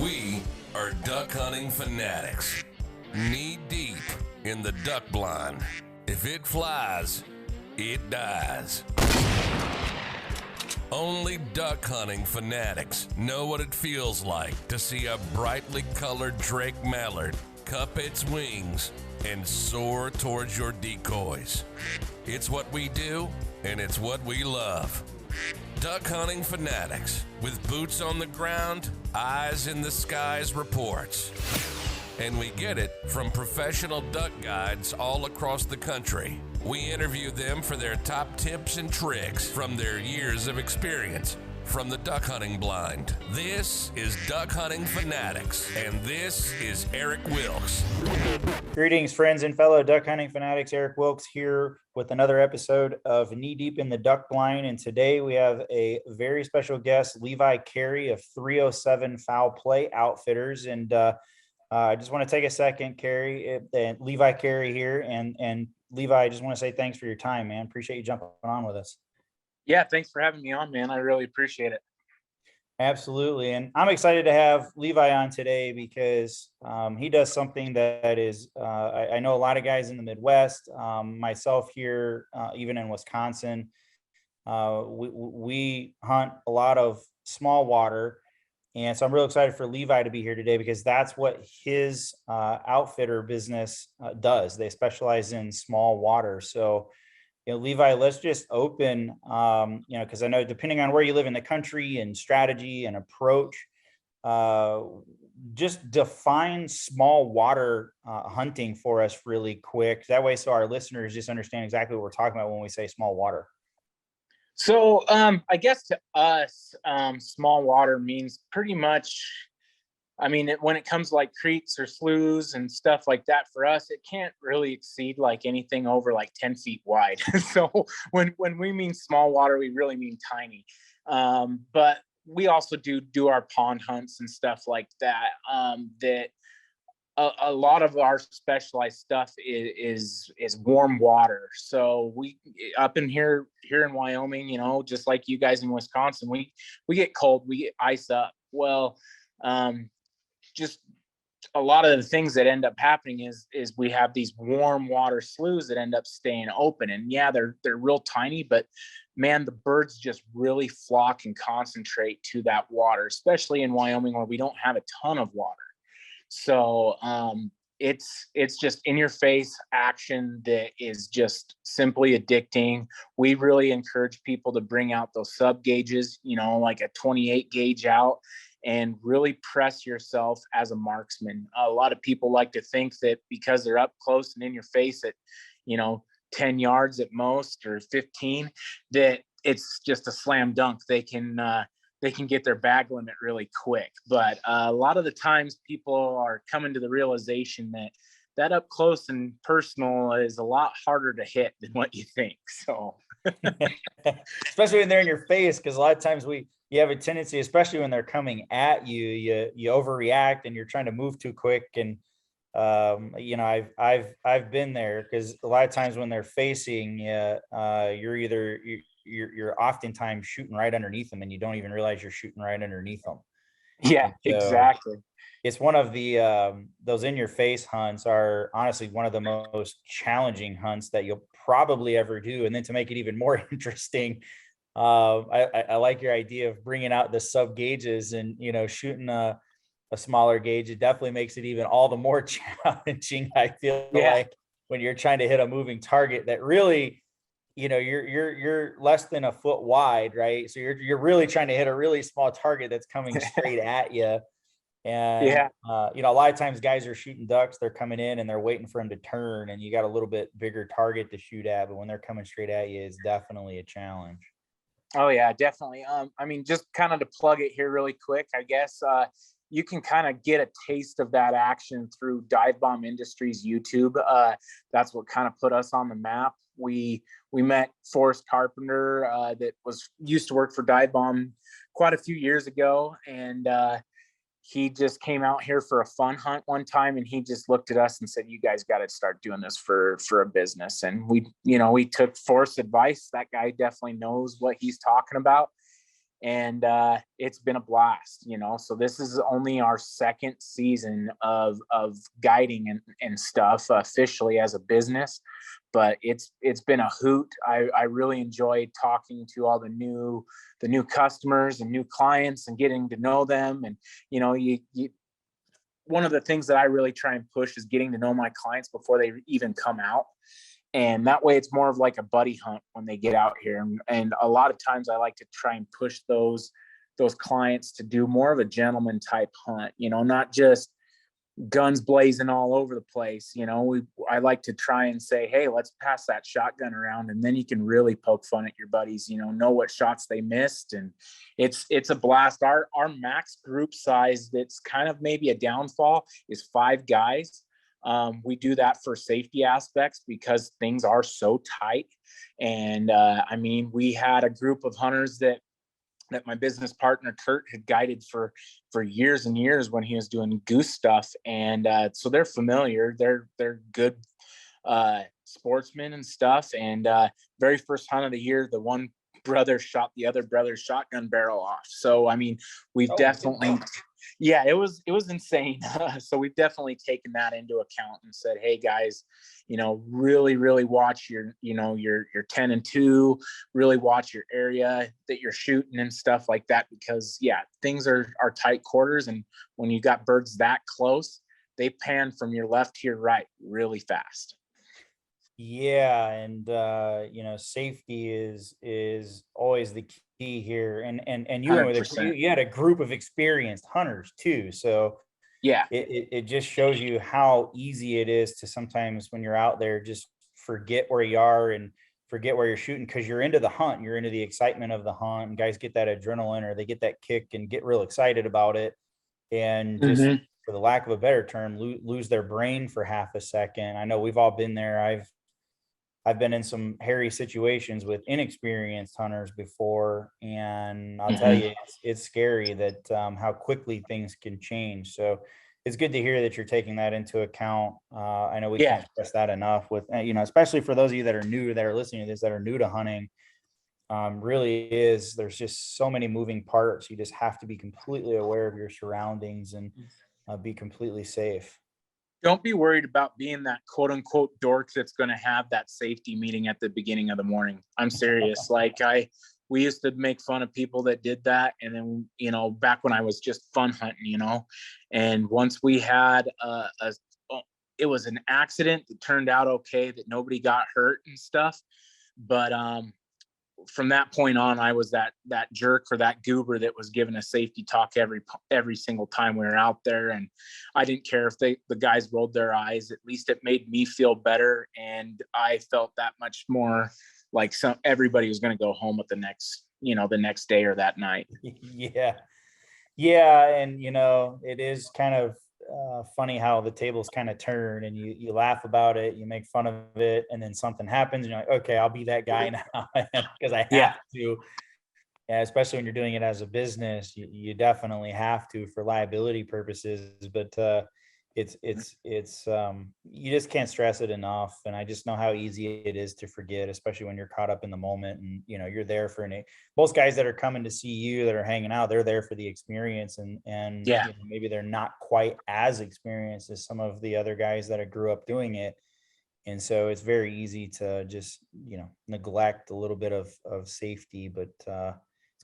We are Duck Hunting Fanatics, knee deep in the duck blind. If it flies, it dies. Only Duck Hunting Fanatics know what it feels like to see a brightly colored Drake mallard cup its wings and soar towards your decoys. It's what we do, and it's what we love. Duck Hunting Fanatics, with boots on the ground, eyes in the skies reports. And we get it from professional duck guides all across the country. We interview them for their top tips and tricks from their years of experience from the duck hunting blind. This is Duck Hunting Fanatics, and this is Eric Wilkes. Greetings, friends and fellow duck hunting fanatics. Eric Wilkes here with another episode of Knee Deep in the Duck Blind. And today we have a very special guest, Levi Karry of 307 Fowl Play Outfitters. And I just want to take a second, Karry, and Levi Karry here. And Levi, I just want to say thanks for your time, man. Appreciate you jumping on with us. Yeah, thanks for having me on, man. I really appreciate it. Absolutely. And I'm excited to have Levi on today because he does something that is, I know a lot of guys in the Midwest, myself here, even in Wisconsin, we hunt a lot of small water. And so I'm real excited for Levi to be here today because that's what his outfitter business does. They specialize in small water. So, Levi, let's just open, because I know depending on where you live in the country and strategy and approach, just define small water hunting for us really quick. That way, so our listeners just understand exactly what we're talking about when we say small water. So I guess to us, small water means pretty much, when it comes to like creeks or sloughs and stuff like that, for us, it can't really exceed like anything over like 10 feet wide. So when we mean small water, we really mean tiny. But we also do our pond hunts and stuff like that. That a lot of our specialized stuff is warm water. So we up in here in Wyoming, just like you guys in Wisconsin, we get cold, we get ice up. Well, just a lot of the things that end up happening is we have these warm water sloughs that end up staying open. And yeah, they're real tiny, but man, the birds just really flock and concentrate to that water, especially in Wyoming where we don't have a ton of water. So it's just in your face action that is just simply addicting. We really encourage people to bring out those sub gauges, like a 28 gauge out, and really press yourself as a marksman. A lot of people like to think that because they're up close and in your face at, 10 yards at most or 15, that it's just a slam dunk. They can get their bag limit really quick. But a lot of the times people are coming to the realization that up close and personal is a lot harder to hit than what you think. So especially when they're in your face, because a lot of times you have a tendency, especially when they're coming at you, you overreact and you're trying to move too quick. And I've been there because a lot of times when they're facing you're oftentimes shooting right underneath them and you don't even realize you're shooting right underneath them. Yeah, so exactly. It's one of the those in your face hunts are honestly one of the most challenging hunts that you'll probably ever do. And then to make it even more interesting, I like your idea of bringing out the sub gauges and shooting a smaller gauge. It definitely makes it even all the more challenging. I feel like when you're trying to hit a moving target that really, you're less than a foot wide, right? So you're really trying to hit a really small target that's coming straight at you. And a lot of times guys are shooting ducks, they're coming in and they're waiting for them to turn, and you got a little bit bigger target to shoot at, but when they're coming straight at you, it's definitely a challenge. Oh yeah, definitely. Just kind of to plug it here really quick, I guess, you can kind of get a taste of that action through Dive Bomb Industries YouTube. That's what kind of put us on the map. We met Forrest Carpenter that used to work for Dive Bomb quite a few years ago, and he just came out here for a fun hunt one time, and he just looked at us and said, "You guys got to start doing this for a business." And we took Forrest's advice. That guy definitely knows what he's talking about. and it's been a blast, you know. So this is only our second season of guiding and stuff officially as a business, but it's been a hoot. I really enjoy talking to all the new customers and new clients and getting to know them. And you know, you one of the things that I really try and push is getting to know my clients before they even come out. And that way it's more of like a buddy hunt when they get out here. And a lot of times I like to try and push those clients to do more of a gentleman type hunt, you know, not just guns blazing all over the place. You know, I like to try and say, hey, let's pass that shotgun around, and then you can really poke fun at your buddies, you know what shots they missed. And it's a blast. Our max group size, that's kind of maybe a downfall, is 5 guys. We do that for safety aspects because things are so tight. And I mean, we had a group of hunters that my business partner Kurt had guided for years and years when he was doing goose stuff, and so they're familiar. They're good sportsmen and stuff. And very first hunt of the year, the one brother shot the other brother's shotgun barrel off. So I mean, we've definitely, yeah, it was insane. So we've definitely taken that into account and said, hey guys, you know, really watch your 10 and 2, really watch your area that you're shooting and stuff like that, because yeah, things are tight quarters, and when you got birds that close, they pan from your left to your right really fast. Yeah, and you know, safety is always the key here. And you went with 100%. you had a group of experienced hunters too, so Yeah. it just shows you how easy it is to sometimes, when you're out there, just forget where you are and forget where you're shooting, because you're into the hunt, you're into the excitement of the hunt, and guys get that adrenaline, or they get that kick and get real excited about it, and just, for the lack of a better term, lose their brain for half a second. I know we've all been there. I've been in some hairy situations with inexperienced hunters before, and I'll tell you, it's scary that how quickly things can change. So it's good to hear that you're taking that into account. I know we can't stress that enough with, you know, especially for those of you that are new, that are listening to this, that are new to hunting. There's just so many moving parts. You just have to be completely aware of your surroundings and be completely safe. Don't be worried about being that quote unquote dork that's going to have that safety meeting at the beginning of the morning. I'm serious. Like we used to make fun of people that did that. And then, you know, back when I was just fun hunting, you know, and once we had it was an accident that turned out okay, that nobody got hurt and stuff. But from that point on, I was that jerk or that goober that was given a safety talk every single time we were out there. And I didn't care if the guys rolled their eyes. At least it made me feel better, and I felt that much more like everybody was going to go home at the next day or that night. Yeah, and you know, it is kind of funny how the tables kind of turn, and you laugh about it, you make fun of it, and then something happens, and you're like, okay, I'll be that guy now because I have to. Yeah, especially when you're doing it as a business, you definitely have to, for liability purposes. But it's you just can't stress it enough. And I just know how easy it is to forget, especially when you're caught up in the moment, and you know, you're there for most guys that are coming to see you, that are hanging out, they're there for the experience, and you know, maybe they're not quite as experienced as some of the other guys that grew up doing it. And so it's very easy to just, you know, neglect a little bit of safety. But I'm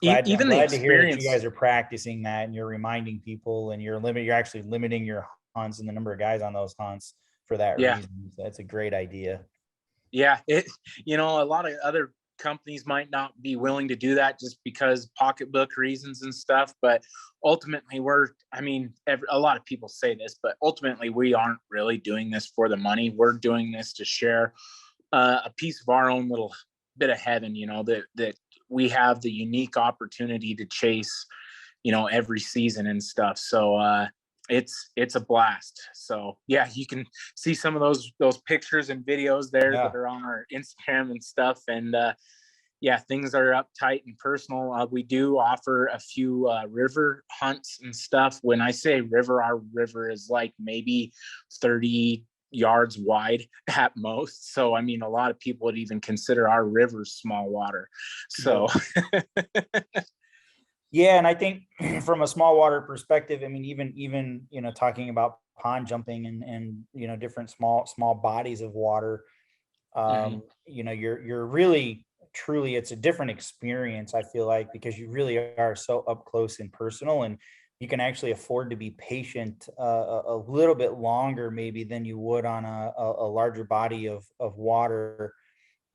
glad to hear that you guys are practicing that, and you're reminding people, and you're actually limiting your hunts and the number of guys on those hunts for that reason. So that's a great idea. Yeah, you know, a lot of other companies might not be willing to do that just because pocketbook reasons and stuff. But ultimately, a lot of people say this, but ultimately we aren't really doing this for the money. We're doing this to share a piece of our own little bit of heaven, you know, that we have the unique opportunity to chase, you know, every season and stuff. So it's a blast. So yeah, you can see some of those pictures and videos there that are on our Instagram and stuff. And things are uptight and personal. We do offer a few river hunts and stuff. When I say river, our river is like maybe 30 yards wide at most. So I mean, a lot of people would even consider our river small water. So Yeah, and I think from a small water perspective, I mean, even talking about pond jumping and different small bodies of water, Hmm. you're really truly, it's a different experience, I feel like, because you really are so up close and personal, and you can actually afford to be patient a little bit longer maybe than you would on a larger body of water.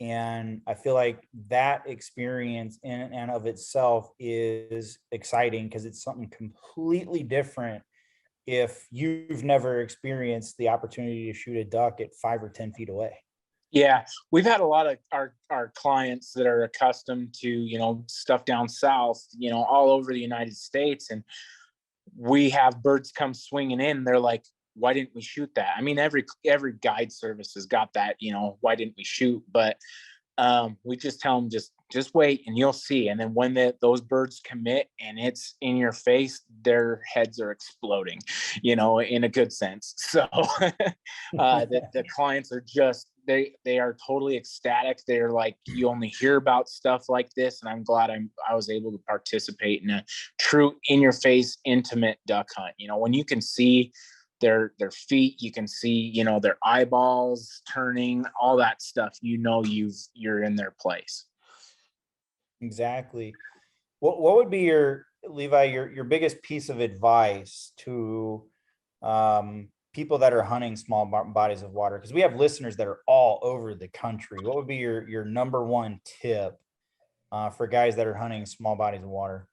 And I feel like that experience in and of itself is exciting because it's something completely different if you've never experienced the opportunity to shoot a duck at 5 or 10 feet away. Yeah, we've had a lot of our clients that are accustomed to, stuff down south, all over the United States, and we have birds come swinging in. They're like, "Why didn't we shoot that?" I mean, every guide service has got that, why didn't we shoot? But we just tell them, just wait and you'll see. And then when those birds commit and it's in your face, their heads are exploding, in a good sense. So the clients are just, they are totally ecstatic. They're like, you only hear about stuff like this, and I'm glad I was able to participate in a true in your face intimate duck hunt. When you can see their feet, you can see their eyeballs turning, all that stuff, you're in their place. Exactly. What would be your, Levi, your biggest piece of advice to people that are hunting small bodies of water? Because we have listeners that are all over the country. What would be your number one tip for guys that are hunting small bodies of water?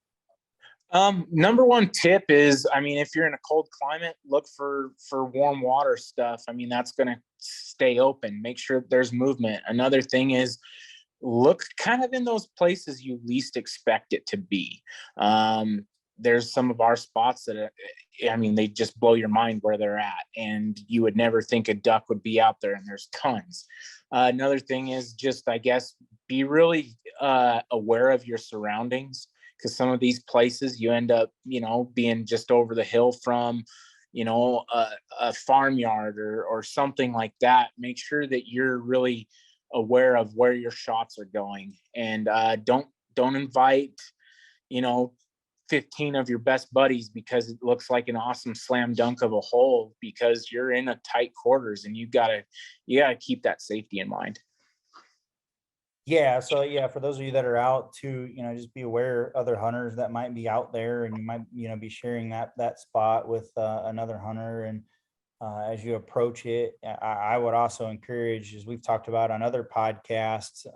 Number one tip is, I mean, if you're in a cold climate, look for warm water stuff. I mean, that's going to stay open. Make sure there's movement. Another thing is, look kind of in those places you least expect it to be. There's some of our spots that I mean, they just blow your mind where they're at, and you would never think a duck would be out there, and there's tons. Another thing is just, I guess, be really aware of your surroundings, because some of these places you end up, being just over the hill from, a farmyard or something like that. Make sure that you're really aware of where your shots are going, and don't invite, you know 15 of your best buddies because it looks like an awesome slam dunk of a hole, because you're in a tight quarters, and you gotta keep that safety in mind. Yeah, so yeah, for those of you that are out to, just be aware other hunters that might be out there, and you might, be sharing that spot with another hunter. And as you approach it, I would also encourage, as we've talked about on other podcasts,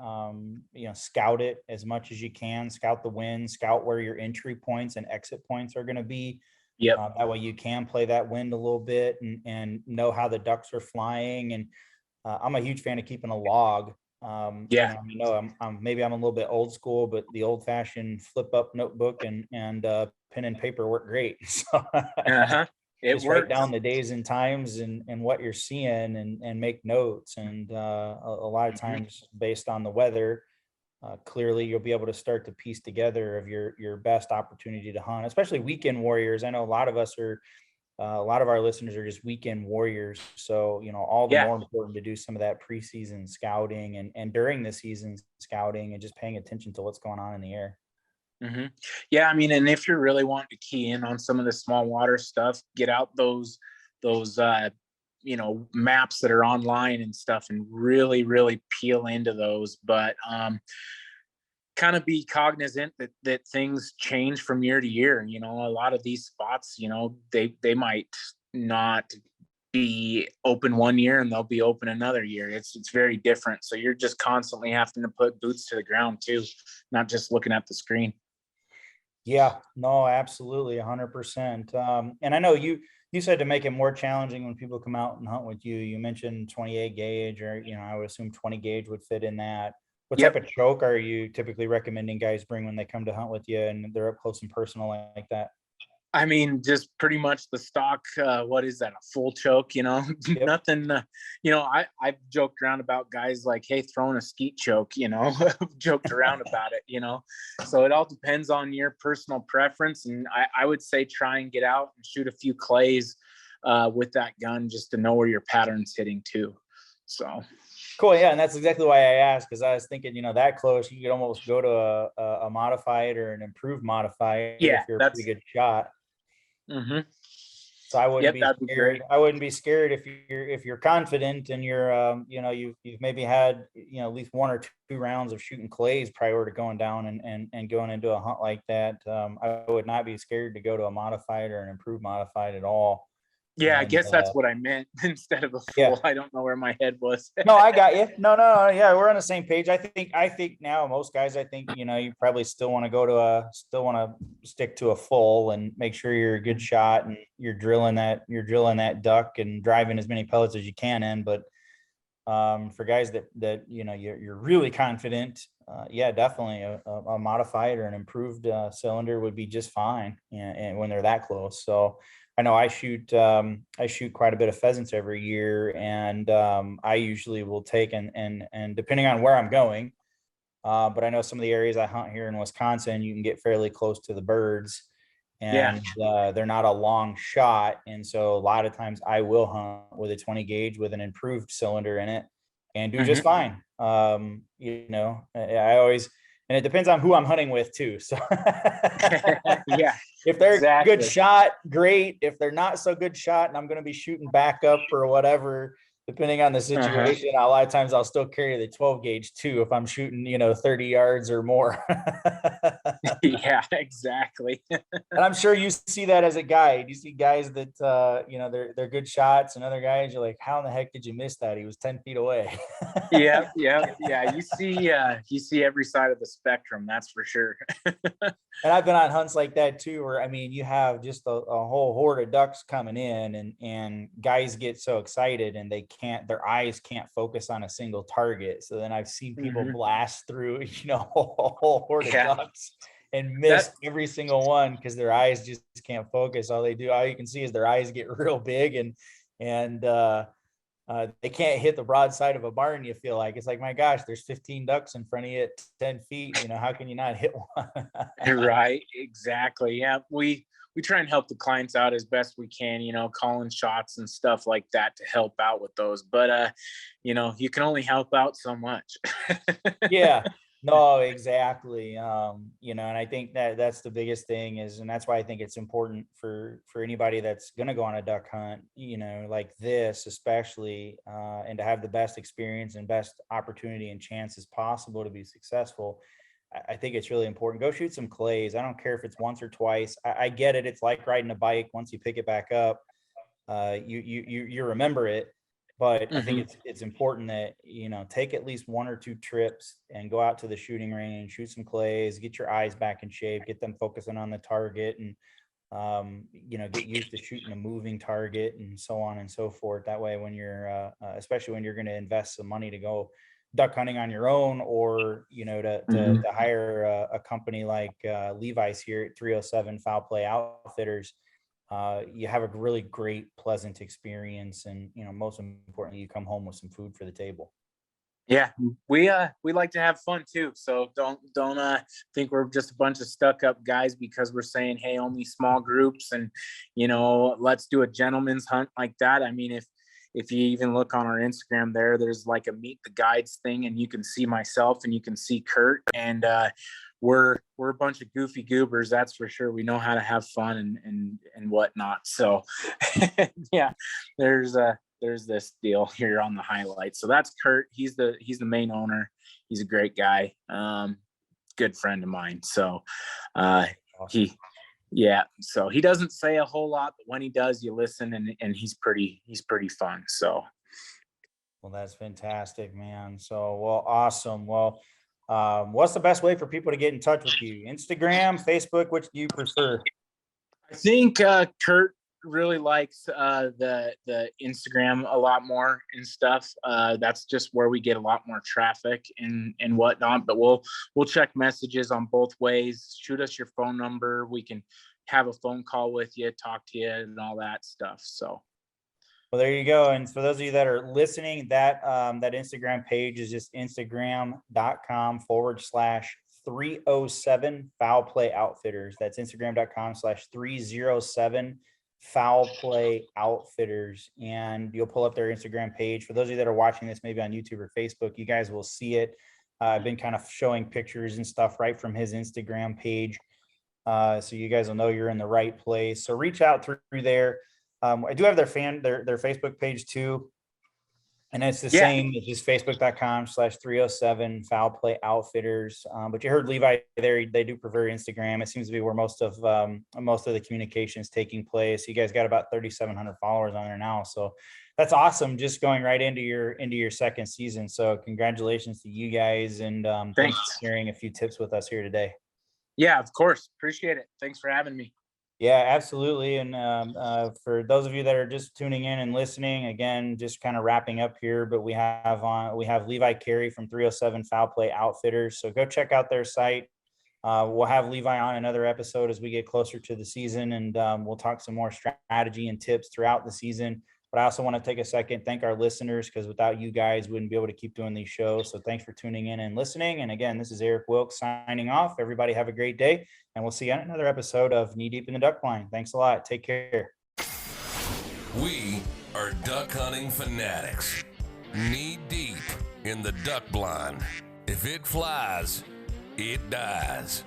scout it as much as you can. Scout the wind, scout where your entry points and exit points are going to be. Yep. That way you can play that wind a little bit and know how the ducks are flying. And I'm a huge fan of keeping a log. Yeah. Maybe I'm a little bit old school, but the old fashioned flip up notebook and pen and paper work great. So Uh-huh. It just write works. down the days and times and what you're seeing and make notes. And a lot of Mhm. times based on the weather, clearly you'll be able to start to piece together of your best opportunity to hunt, especially weekend warriors. I know a lot of our listeners are just weekend warriors. So, all the Yeah. more important to do some of that preseason scouting and during the season scouting and just paying attention to what's going on in the air. Hmm. Yeah, I mean, and if you're really wanting to key in on some of the small water stuff, get out those maps that are online and stuff, and really peel into those. But kind of be cognizant that things change from year to year. A lot of these spots, they might not be open one year and they'll be open another year. It's very different. So you're just constantly having to put boots to the ground too, not just looking at the screen. Yeah, no, absolutely, 100%. And I know you said to make it more challenging when people come out and hunt with you. You mentioned 28 gauge, or I would assume 20 gauge would fit in that. What type Yep. of choke are you typically recommending guys bring when they come to hunt with you and they're up close and personal like that? I mean, just pretty much the stock. What is that? A full choke? Yep. Nothing. I've joked around about guys like, hey, throwing a skeet choke. Joked around about it. So it all depends on your personal preference, and I would say try and get out and shoot a few clays with that gun just to know where your pattern's hitting too. So. Cool. Yeah. And that's exactly why I asked, because I was thinking, that close, you could almost go to a modified or an improved modified if Yeah, you're a pretty that's good shot. mm-hmm. So I wouldn't Yep, be that'd be scared. great. I wouldn't be scared if you're confident and you've maybe had, at least 1 or 2 rounds of shooting clays prior to going down and going into a hunt like that. I would not be scared to go to a modified or an improved modified at all. Yeah, I And guess that's what I meant instead of a yeah. full. I don't know where my head was. No, I got you. No. Yeah, we're on the same page. I think now most guys, I think, you probably still want to stick to a full and make sure you're a good shot and you're drilling that duck and driving as many pellets as you can in. But for guys that you're really confident, yeah, definitely a modified or an improved cylinder would be just fine. And when they're that close. So I know I shoot quite a bit of pheasants every year, and I usually will take and depending on where I'm going, but I know some of the areas I hunt here in Wisconsin, you can get fairly close to the birds, and they're not a long shot, and so a lot of times I will hunt with a 20 gauge with an improved cylinder in it, and do just fine. I always. And it depends on who I'm hunting with too. So Yeah, if they're exactly. a good shot, great. If they're not so good shot and I'm going to be shooting back up or whatever, depending on the situation, a lot of times I'll still carry the 12 gauge too if I'm shooting, 30 yards or more. Yeah, exactly. And I'm sure you see that as a guide. You see guys that they're good shots, and other guys you're like, how in the heck did you miss that? He was 10 feet away. Yeah. You see every side of the spectrum, that's for sure. And I've been on hunts like that too, where you have just a whole horde of ducks coming in, and guys get so excited and their eyes can't focus on a single target. So then I've seen people blast through, a whole horde of ducks and miss every single one because their eyes just can't focus. All you can see is their eyes get real big, and they can't hit the broadside of a barn. You feel like it's like, my gosh, there's 15 ducks in front of you at 10 feet. How can you not hit one? Right. Exactly. Yeah. We try and help the clients out as best we can, calling shots and stuff like that to help out with those. But, you can only help out so much. Yeah. No, exactly. And I think that's the biggest thing and that's why I think it's important for anybody that's going to go on a duck hunt, like this, especially, and to have the best experience and best opportunity and chances possible to be successful. I think it's really important. Go shoot some clays. I don't care if it's once or twice. I get it. It's like riding a bike. Once you pick it back up, you remember it. But I think it's important that, take at least 1 or 2 trips and go out to the shooting range, shoot some clays, get your eyes back in shape, get them focusing on the target, and, get used to shooting a moving target and so on and so forth. That way, when you're, especially when you're going to invest some money to go duck hunting on your own, or, to hire a company like Levi's here at 307 Fowl Play Outfitters, you have a really great, pleasant experience. And, most importantly, you come home with some food for the table. Yeah, we like to have fun too. So don't think we're just a bunch of stuck up guys because we're saying, hey, only small groups and, let's do a gentleman's hunt like that. I mean, if you even look on our Instagram there's like a meet the guides thing, and you can see myself and you can see Kurt, and we're a bunch of goofy goobers, that's for sure. We know how to have fun and whatnot. So yeah, there's this deal here on the highlight. So that's Kurt. He's the main owner. He's a great guy. Good friend of mine. So awesome. So he doesn't say a whole lot, but when he does, you listen, and he's pretty fun. So. Well, that's fantastic, man. So, well, awesome. Well, what's the best way for people to get in touch with you? Instagram, Facebook, which do you prefer? I think Kurt really likes the Instagram a lot more and stuff. That's just where we get a lot more traffic and whatnot. But we'll check messages on both ways. Shoot us your phone number. We can have a phone call with you, talk to you, and all that stuff. So. Well, there you go. And for those of you that are listening, that Instagram page is just instagram.com/307 Fowl Play Outfitters. That's instagram.com/307 Fowl Play Outfitters, and you'll pull up their Instagram page. For those of you that are watching this maybe on YouTube or Facebook, you guys will see it. I've been kind of showing pictures and stuff right from his Instagram page. So you guys will know you're in the right place. So reach out through there. I do have their Facebook page too. And it's the same. It's just facebook.com/307 Foul Play Outfitters. But you heard Levi there. They do prefer Instagram. It seems to be where most of the communication is taking place. You guys got about 3,700 followers on there now. So that's awesome. Just going right into your second season. So congratulations to you guys. And thanks for sharing a few tips with us here today. Yeah, of course. Appreciate it. Thanks for having me. Yeah, absolutely. And for those of you that are just tuning in and listening, again, just kind of wrapping up here, but we have Levi Karry from 307 Foul Play Outfitters. So go check out their site. We'll have Levi on another episode as we get closer to the season, and we'll talk some more strategy and tips throughout the season. But I also want to take a second, thank our listeners, because without you guys, we wouldn't be able to keep doing these shows. So thanks for tuning in and listening. And again, this is Eric Wilkes signing off. Everybody have a great day, and we'll see you on another episode of Knee Deep in the Duck Blind. Thanks a lot. Take care. We are Duck Hunting Fanatics. Knee deep in the duck blind. If it flies, it dies.